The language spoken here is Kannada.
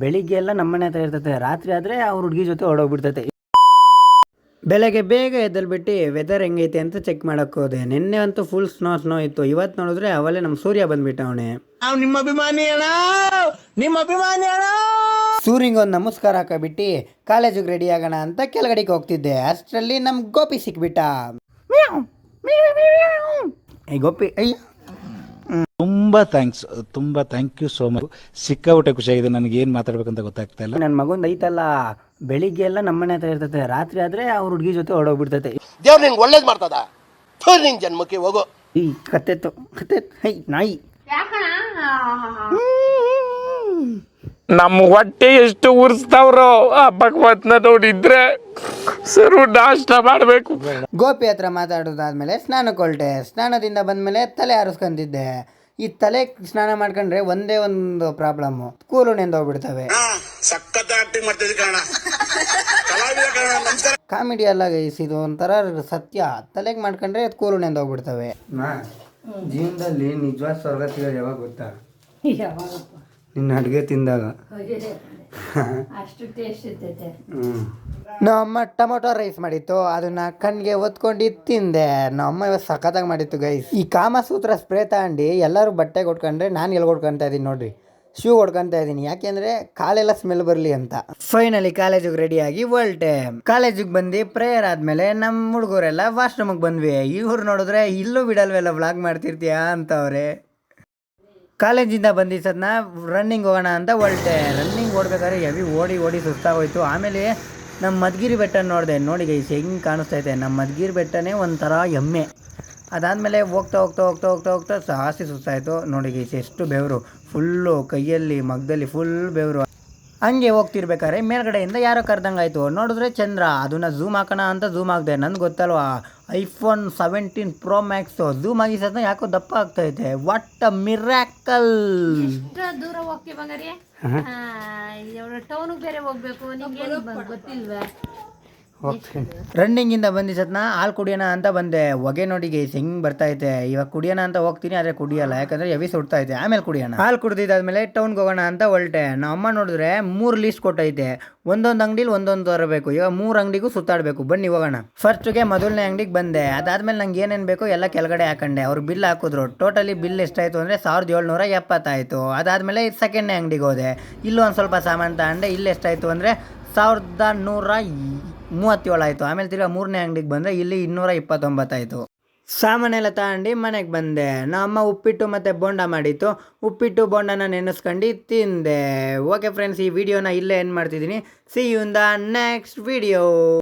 ಬೆಳಿಗ್ಗೆ ಎಲ್ಲ ನಮ್ಮನೆ ಹತ್ರ ಇರ್ತೈತೆ, ರಾತ್ರಿ ಆದರೆ ಅವ್ರ ಹುಡುಗಿ ಜೊತೆ ಹೊರಡೋಗ್ಬಿಡ್ತೈತೆ. ಬೆಳಗ್ಗೆ ಬೇಗ ಎದ್ದಲ್ಬಿಟ್ಟು ವೆದರ್ ಹೆಂಗೈತೆ ಅಂತ ಚೆಕ್ ಮಾಡಕ್ಕೆ ಹೋದೆ. ನಿನ್ನೆ ಅಂತೂ ಫುಲ್ ಸ್ನೋ ಇತ್ತು. ಇವತ್ತು ನೋಡಿದ್ರೆ ಅವಲೇ ನಮ್ಮ ಸೂರ್ಯ ಬಂದ್ಬಿಟ್ಟ. ಅವನೇ ನಿಮ್ಮ ಅಭಿಮಾನಿ ಅಣ್ಣ, ನಿಮ್ಮ ಅಭಿಮಾನಿ ಅಣ್ಣ. ಸೂರ್ಯಂಗೆ ಒಂದು ನಮಸ್ಕಾರ ಹಾಕಬಿಟ್ಟು ಕಾಲೇಜಿಗೆ ರೆಡಿ ಆಗೋಣ ಅಂತ ಕೆಳಗಡೆಗೆ ಹೋಗ್ತಿದ್ದೆ. ಅಷ್ಟರಲ್ಲಿ ನಮ್ಮ ಗೋಪಿ ಸಿಕ್ಬಿಟ್ಟ. ಗೋಪಿ ಅಯ್ಯ ತುಂಬಾ ಥ್ಯಾಂಕ್ ಯು ಸೋ ಮಚ್. ಸಿಕ್ಕಾಬಿಟ್ಟೆ ಖುಷಿಯಾಗಿದೆ. ನನಗೆ ಏನು ಮಾತಾಡ್ಬೇಕಂತ ಗೊತ್ತಾಗ್ತಾ ಇಲ್ಲ. ನನ್ನ ಮಗಂದು ಐತಲ್ಲ, ಬೆಳಿಗ್ಗೆ ಎಲ್ಲ ನಮ್ಮನೆ ಹತ್ರ ಇರ್ತೈತೆ, ರಾತ್ರಿ ಆದರೆ ಅವ್ರ ಹುಡುಗಿ ಜೊತೆ ಹೊರಡೋಗ್ಬಿಡ್ತೈತೆ. ದೇವ್ರು ನಿಂಗೆ ಒಳ್ಳೇದು ಮಾಡ್ತದ. ನಿನ್ ಜನ್ಮಕ್ಕೆ ಹೋಗೋ. ಈ ಕತ್ತೆತ್ತು ಹೈ ನಾಯಿ. ನಮ್ಮ ಹೊಟ್ಟೆ ಎಷ್ಟು ಉರ್ಸ್ತಾವ್ರೋ ಆ ಭಗವತ್ನ ನೋಡಿದ್ರೆ ಸರು ನಾಷ್ಟ ಮಾಡಬೇಕು. ಗೋಪಿ ಹತ್ರ ಮಾತಾಡೋದಾದ್ಮೇಲೆ ಸ್ನಾನಕ್ಕೆ ಹೊರಟೆ. ಸ್ನಾನದಿಂದ ಬಂದಮೇಲೆ ತಲೆ ಹಾರಿಸ್ಕೊಂತಿದ್ದೆ. ಈ ತಲೆ ಸ್ನಾನ ಮಾಡ್ಕೊಂಡ್ರೆ ಒಂದೇ ಒಂದು ಪ್ರಾಬ್ಲಮ್ಮು, ಕೂಲು ನೆಂದೋಗ್ಬಿಡ್ತವೆ. ಕಾಮಿಡಿ ಅಲ್ಲ ಗೈಸ್, ಇದು ಒಂಥರ ಸತ್ಯ. ತಲೆಗೆ ಮಾಡ್ಕೊಂಡ್ರೆ ಕೂಲು ನೆಂದೋಗ್ಬಿಡ್ತವೆ. ಜೀವನದಲ್ಲಿ ನಿಜವಾದ ಸ್ವರ್ಗ ಸಿಗೋದು ಯಾವಾಗ ಗೊತ್ತಾ? ನಿನ್ನ ಅಡುಗೆ ತಿಂದಾಗ. ಅಷ್ಟು ಟೇಸ್ಟ್ ಇರ್ತೈತೆ. ನಮ್ಮಮ್ಮ ಟೊಮೊಟೊ ರೈಸ್ ಮಾಡಿತ್ತು, ಅದನ್ನ ಕಣ್ಣಿಗೆ ಒತ್ಕೊಂಡು ತಿಂದೆ. ನಮ್ಮಮ್ಮ ಇವತ್ತು ಸಖತ್ತಾಗಿ ಮಾಡಿತ್ತು ಗೈಸ್. ಈ ಕಾಮಸೂತ್ರ ಸ್ಪ್ರೇ ತಗೊಂಡು ಎಲ್ಲರೂ ಬಟ್ಟೆಗೆ ಹೊಡ್ಕೊಂಡ್ರೆ ನಾನು ಎಲ್ಲಿ ಹೊಡ್ಕೊತಾ ಇದ್ದೀನಿ ನೋಡ್ರಿ, ಶೂ ಹೊಡ್ಕೊತಾ ಇದ್ದೀನಿ. ಯಾಕೆಂದ್ರೆ ಕಾಲೆಲ್ಲ ಸ್ಮೆಲ್ ಬರಲಿ ಅಂತ. ಫೈನಲಿ ಕಾಲೇಜಿಗೆ ರೆಡಿಯಾಗಿ ಹೊರಟೆ. ಕಾಲೇಜಿಗೆ ಬಂದು ಪ್ರೇಯರ್ ಆದಮೇಲೆ ನಮ್ಮ ಹುಡುಗರೆಲ್ಲ ವಾಶ್ರೂಮಿಗೆ ಬಂದ್ವಿ. ಇವ್ರು ನೋಡಿದ್ರೆ ಇಲ್ಲೂ ಬಿಡಲ್ವೆಲ್ಲ ವ್ಲಾಗ್ ಮಾಡ್ತಿರ್ತೀಯಾ ಅಂತವ್ರೆ. ಕಾಲೇಜಿಂದ ಬಂದಿದ್ದನ್ನ ರನ್ನಿಂಗ್ ಹೋಗೋಣ ಅಂತ ಹೊರಟೆ. ರನ್ನಿಂಗ್ ಓಡ್ಬೇಕಾದ್ರೆ ಹೆವಿ ಓಡಿ ಸುಸ್ತಾಗೋಯ್ತು. ಆಮೇಲೆ ನಮ್ಮ ಮಧುಗಿರಿ ಬೆಟ್ಟ ನೋಡಿದೆ. ನೋಡಿ ಗೈಸ್ ಹೆಂಗೆ ಕಾಣಿಸ್ತೈತೆ. ನಮ್ಮ ಮಧುಗಿರಿ ಬೆಟ್ಟನೇ ಒಂಥರ ಎಮ್ಮೆ. ಅದಾದಮೇಲೆ ಹೋಗ್ತಾ ಜಾಸ್ತಿ ಸುಸ್ತಾಯಿತು. ನೋಡಿ ಗೈಸ್ ಎಷ್ಟು ಬೆವರು, ಫುಲ್ಲು ಕೈಯಲ್ಲಿ ಮಗ್ದಲ್ಲಿ ಫುಲ್ ಬೆವರು. ಹಂಗೆ ಹೋಗ್ತಿರ್ಬೇಕಾದ್ರೆ ಮೇಲ್ಗಡೆಯಿಂದ ಯಾರೋ ಕರ್ದಂಗಾಯ್ತು. ನೋಡಿದ್ರೆ ಚಂದ್ರ. ಅದನ್ನ ಝೂಮ್ ಹಾಕೋಣ ಅಂತ ಝೂಮ್ ಹಾಕಿದೆ. ನನ್ಗೆ ಗೊತ್ತಲ್ವಾ, iPhone 17 Pro Max ಝೂಮ್ ಆಗಿ ಸಹ ಯಾಕೋ ದಪ್ಪ ಆಗ್ತೈತೆ. What a miracle. ದೂರ ಹೋಗ್ತೀವಿ ಬಂಗಾರಿ, ಟೌನ್ಗೆ ಬೇರೆ ಹೋಗ್ಬೇಕು. ನಿಮ್ಗೆ ಗೊತ್ತಿಲ್ವಾ? ರನ್ನಿಂಗಿಂದ ಬಂದಿಸತ್ನ ಹಾಲು ಕುಡಿಯೋಣ ಅಂತ ಬಂದೆ. ಹೊಗೆ ನೋಡಿ ಗೈಸ್ ಹೆಂಗೆ ಬರ್ತೈತೆ. ಇವಾಗ ಕುಡಿಯೋಣ ಅಂತ ಹೋಗ್ತೀನಿ, ಆದರೆ ಕುಡಿಯಲ್ಲ, ಯಾಕಂದರೆ ಹೆವಿ ಸುಡ್ತೈತೆ. ಆಮೇಲೆ ಕುಡಿಯೋಣ. ಹಾಲು ಕುಡಿದಾದ್ಮೇಲೆ ಟೌನ್ಗೆ ಹೋಗೋಣ ಅಂತ ಹೊರಟೆ. ನಮ್ಮ ಅಮ್ಮ ನೋಡಿದ್ರೆ 3 ಲೀಸ್ಟ್ ಕೊಟ್ಟೈತೆ. ಒಂದೊಂದು ಅಂಗಡಿಲಿ ಒಂದೊಂದು ತರಬೇಕು. ಇವಾಗ 3 ಅಂಗಡಿಗೂ ಸುತ್ತಾಡಬೇಕು. ಬನ್ನಿ ಹೋಗೋಣ. ಫಸ್ಟ್ಗೆ ಮೊದಲನೇ ಅಂಗಡಿಗೆ ಬಂದೆ. ಅದಾದ್ಮೇಲೆ ನಂಗೆ ಏನೇನು ಬೇಕೋ ಎಲ್ಲ ಕೆಳಗಡೆ ಹಾಕೊಂಡೆ. ಅವ್ರು ಬಿಲ್ ಹಾಕಿದ್ರು. ಟೋಟಲಿ ಬಿಲ್ ಎಷ್ಟಾಯಿತು ಅಂದರೆ 1770 ಆಯಿತು. ಅದಾದಮೇಲೆ ಸೆಕೆಂಡ್ನೇ ಅಂಗಡಿಗೆ ಹೋದೆ. ಇಲ್ಲೂ ಒಂದು ಸ್ವಲ್ಪ ಸಾಮಾನು ತಗೊಂಡೆ. ಇಲ್ಲಿ ಎಷ್ಟಾಯಿತು ಅಂದರೆ 1137 ಆಯಿತು. ಆಮೇಲೆ ತಿರ್ಗಿ 3ನೇ ಅಂಗಡಿಗೆ ಬಂದರೆ ಇಲ್ಲಿ 229 ಆಯಿತು. ಸಾಮಾನೆಲ್ಲ ತಗೊಂಡು ಮನೆಗೆ ಬಂದೆ. ನಮ್ಮ ಉಪ್ಪಿಟ್ಟು ಮತ್ತು ಬೋಂಡ ಮಾಡಿತ್ತು. ಉಪ್ಪಿಟ್ಟು ಬೋಂಡನ ನೆನೆಸ್ಕೊಂಡು ತಿಂದೆ. ಓಕೆ ಫ್ರೆಂಡ್ಸ್, ಈ ವಿಡಿಯೋನ ಇಲ್ಲೇ ಎಂಡ್ ಮಾಡ್ತಿದ್ದೀನಿ. See you in the next video.